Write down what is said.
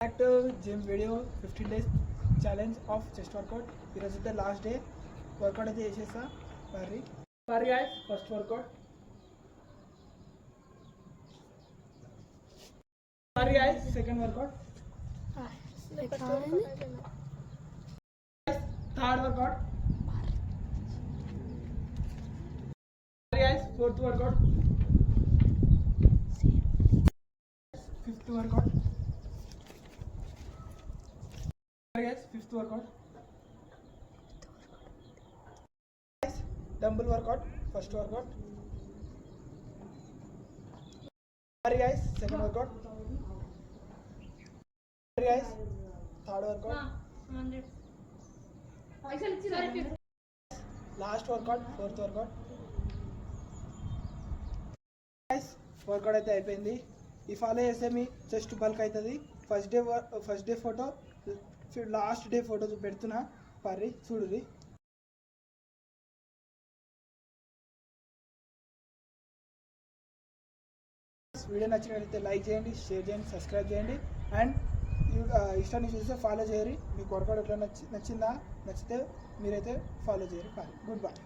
Back to gym video 15 days challenge of chest workout. This is the last day. Workout అయితే చేసేసా పర్రి guys, first workout. Pari guys, second workout. Third workout. Pari guys, fourth workout. Fifth workout. Guys, fifth workout. Guys, dumbbell workout, first workout. Sorry guys, second workout. Sorry guys, third workout. Last workout, fourth workout. Guys, workout అయితే అయిపోయింది. ఈ follow చేస్తే మీ chest bulk అవుతుంది. First day photo last day photo పెడుతున్నా పర్రి చూడుది. Video నచ్చినట్లయితే like చేయండి, share చేయండి, subscribe చేయండి. అండ్ ఇష్టాన్ని చూస్తే ఫాలో చేయరు. మీకు వర్కౌట్ ఎట్లా నచ్చిందా? నచ్చితే మీరైతే ఫాలో చేయరు. Good bye.